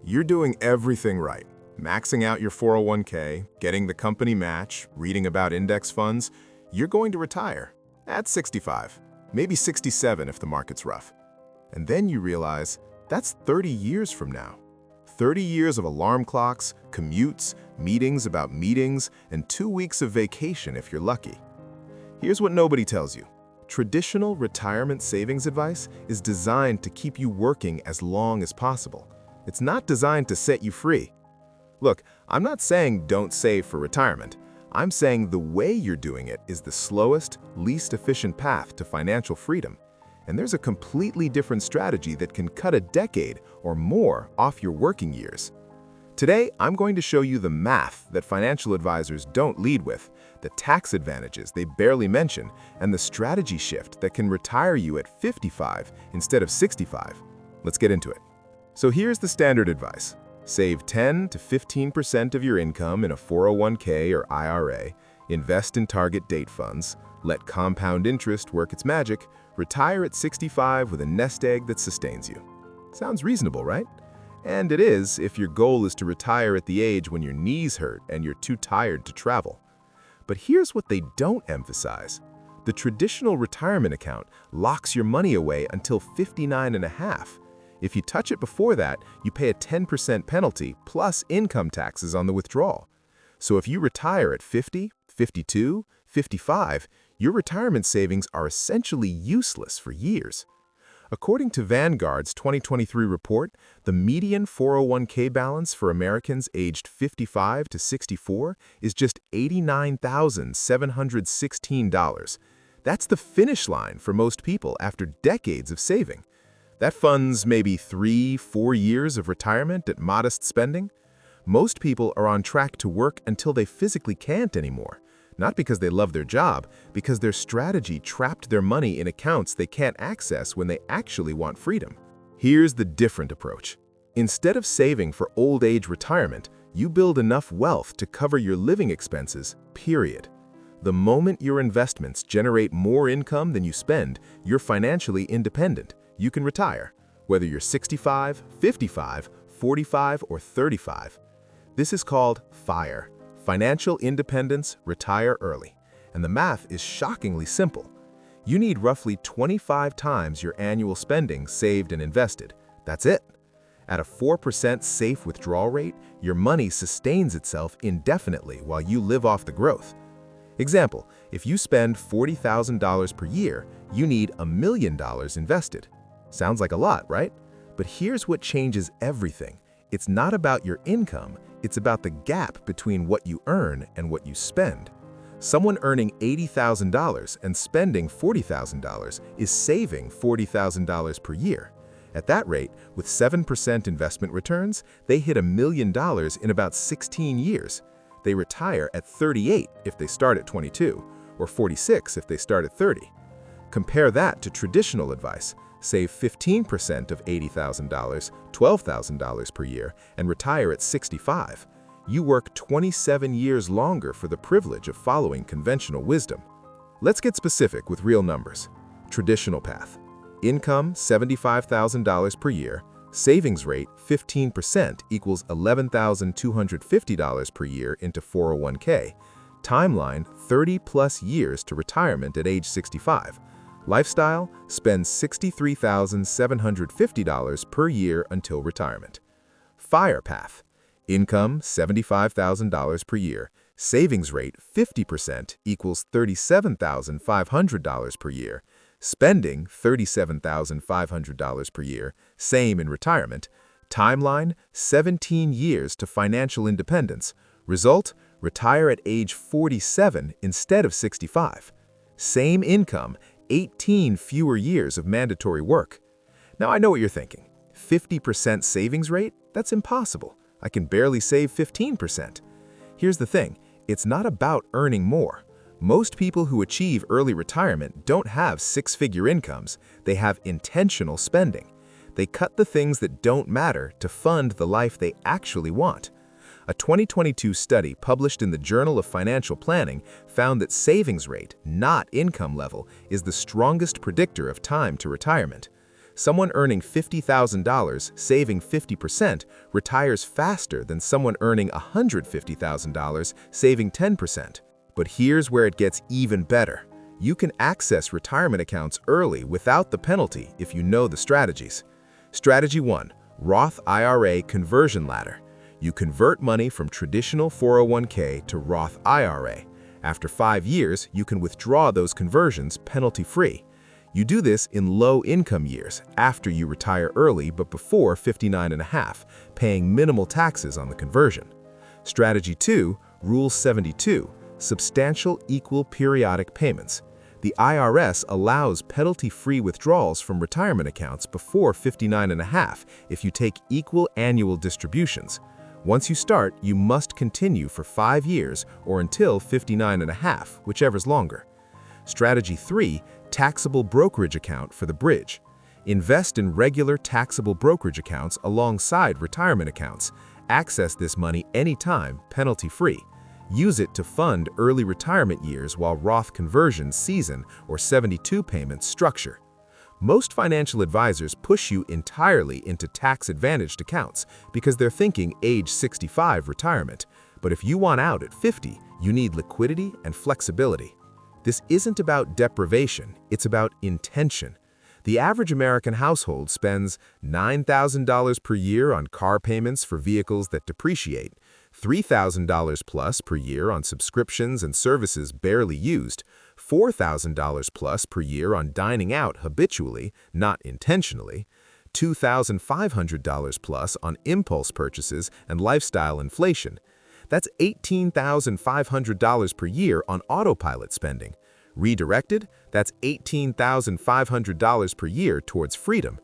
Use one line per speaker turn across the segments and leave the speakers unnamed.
You're doing everything right. Maxing out your 401k, getting the company match, reading about index funds. You're going to retire at 65, maybe 67 if the market's rough. And then you realize that's 30 years from now. 30 years of alarm clocks, commutes, meetings about meetings, and 2 weeks of vacation if you're lucky. Here's what nobody tells you. Traditional retirement savings advice is designed to keep you working as long as possible. It's not designed to set you free. Look, I'm not saying don't save for retirement. I'm saying the way you're doing it is the slowest, least efficient path to financial freedom. And there's a completely different strategy that can cut a decade or more off your working years. Today, I'm going to show you the math that financial advisors don't lead with, the tax advantages they barely mention, and the strategy shift that can retire you at 55 instead of 65. Let's get into it. So here's the standard advice. Save 10 to 15% of your income in a 401k or IRA, invest in target date funds, let compound interest work its magic, retire at 65 with a nest egg that sustains you. Sounds reasonable, right? And it is if your goal is to retire at the age when your knees hurt and you're too tired to travel. But here's what they don't emphasize. The traditional retirement account locks your money away until 59 and a half. If you touch it before that, you pay a 10% penalty plus income taxes on the withdrawal. So if you retire at 50, 52, 55, your retirement savings are essentially useless for years. According to Vanguard's 2023 report, the median 401k balance for Americans aged 55 to 64 is just $89,716. That's the finish line for most people after decades of saving. That funds maybe 3-4 years of retirement at modest spending. Most people are on track to work until they physically can't anymore. Not because they love their job, because their strategy trapped their money in accounts they can't access when they actually want freedom. Here's the different approach. Instead of saving for old age retirement, you build enough wealth to cover your living expenses, period. The moment your investments generate more income than you spend, you're financially independent. You can retire, whether you're 65, 55, 45, or 35. This is called FIRE. Financial independence, retire early. And the math is shockingly simple. You need roughly 25 times your annual spending saved and invested. That's it. At a 4% safe withdrawal rate, your money sustains itself indefinitely while you live off the growth. Example, if you spend $40,000 per year, you need $1 million invested. Sounds like a lot, right? But here's what changes everything. It's not about your income, it's about the gap between what you earn and what you spend. Someone earning $80,000 and spending $40,000 is saving $40,000 per year. At that rate, with 7% investment returns, they hit $1 million in about 16 years. They retire at 38 if they start at 22, or 46 if they start at 30. Compare that to traditional advice. Save 15% of $80,000, $12,000 per year, and retire at 65. You work 27 years longer for the privilege of following conventional wisdom. Let's get specific with real numbers. Traditional path. Income $75,000 per year. Savings rate 15% equals $11,250 per year into 401k. Timeline 30+ years to retirement at age 65. Lifestyle, spend $63,750 per year until retirement. FIRE path. Income, $75,000 per year. Savings rate, 50% equals $37,500 per year. Spending, $37,500 per year, same in retirement. Timeline, 17 years to financial independence. Result, retire at age 47 instead of 65. Same income, 18 fewer years of mandatory work. Now I know what you're thinking. 50% savings rate? That's impossible. I can barely save 15%. Here's the thing, it's not about earning more. Most people who achieve early retirement don't have six-figure incomes, they have intentional spending. They cut the things that don't matter to fund the life they actually want. A 2022 study published in the Journal of Financial Planning found that savings rate, not income level, is the strongest predictor of time to retirement. Someone earning $50,000, saving 50%, retires faster than someone earning $150,000, saving 10%. But here's where it gets even better. You can access retirement accounts early without the penalty if you know the strategies. Strategy 1. Roth IRA Conversion Ladder. You convert money from traditional 401k to Roth IRA. After 5 years, you can withdraw those conversions penalty-free. You do this in low-income years, after you retire early but before 59.5, paying minimal taxes on the conversion. Strategy 2, Rule 72, Substantial Equal Periodic Payments. The IRS allows penalty-free withdrawals from retirement accounts before 59.5 if you take equal annual distributions. Once you start, you must continue for 5 years or until 59.5, whichever's longer. Strategy 3, Taxable Brokerage Account for the Bridge. Invest in regular taxable brokerage accounts alongside retirement accounts. Access this money anytime, penalty-free. Use it to fund early retirement years while Roth conversions season or 72 payments structure. Most financial advisors push you entirely into tax-advantaged accounts because they're thinking age 65 retirement. But if you want out at 50, you need liquidity and flexibility. This isn't about deprivation, it's about intention. The average American household spends $9,000 per year on car payments for vehicles that depreciate, $3,000 plus per year on subscriptions and services barely used, $4,000 plus per year on dining out habitually, not intentionally, $2,500 plus on impulse purchases and lifestyle inflation. That's $18,500 per year on autopilot spending. Redirected, that's $18,500 per year towards freedom.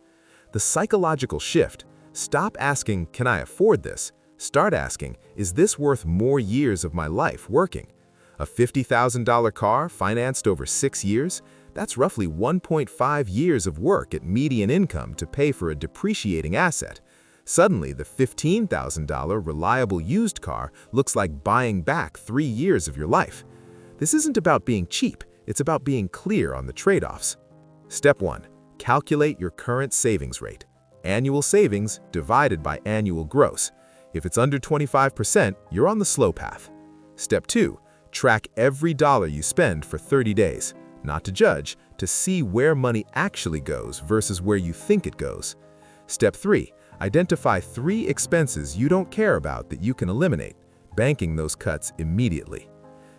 The psychological shift: stop asking, "Can I afford this?" Start asking, "Is this worth more years of my life working?" A $50,000 car financed over 6 years? That's roughly 1.5 years of work at median income to pay for a depreciating asset. Suddenly, the $15,000 reliable used car looks like buying back 3 years of your life. This isn't about being cheap, it's about being clear on the trade-offs. Step 1. Calculate your current savings rate. Annual savings divided by annual gross. If it's under 25%, you're on the slow path. Step 2. Track every dollar you spend for 30 days. Not to judge, to see where money actually goes versus where you think it goes. Step 3. Identify 3 expenses you don't care about that you can eliminate, banking those cuts immediately.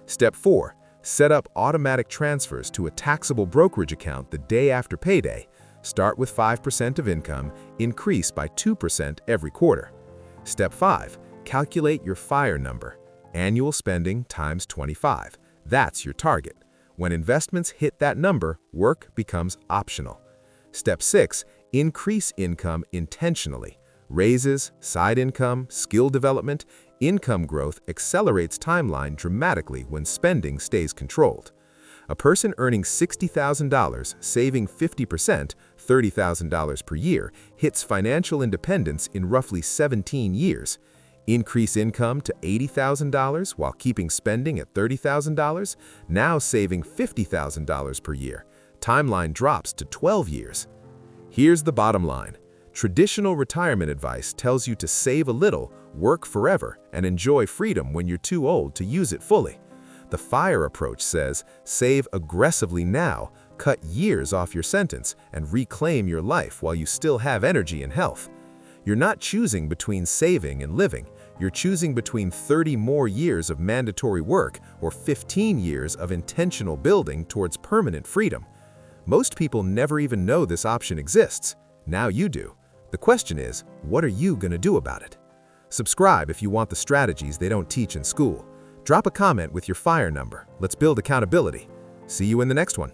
Step 4. Set up automatic transfers to a taxable brokerage account the day after payday. Start with 5% of income, increase by 2% every quarter. Step 5. Calculate your FIRE number. Annual spending times 25. That's your target. When investments hit that number, work becomes optional. Step 6. Increase income intentionally. Raises, side income, skill development, income growth accelerates timeline dramatically when spending stays controlled. A person earning $60,000, saving 50%, $30,000 per year, hits financial independence in roughly 17 years. Increase income to $80,000 while keeping spending at $30,000, now saving $50,000 per year. Timeline drops to 12 years. Here's the bottom line. Traditional retirement advice tells you to save a little, work forever, and enjoy freedom when you're too old to use it fully. The FIRE approach says, save aggressively now, cut years off your sentence, and reclaim your life while you still have energy and health. You're not choosing between saving and living. You're choosing between 30 more years of mandatory work or 15 years of intentional building towards permanent freedom. Most people never even know this option exists. Now you do. The question is, what are you going to do about it? Subscribe if you want the strategies they don't teach in school. Drop a comment with your FIRE number. Let's build accountability. See you in the next one.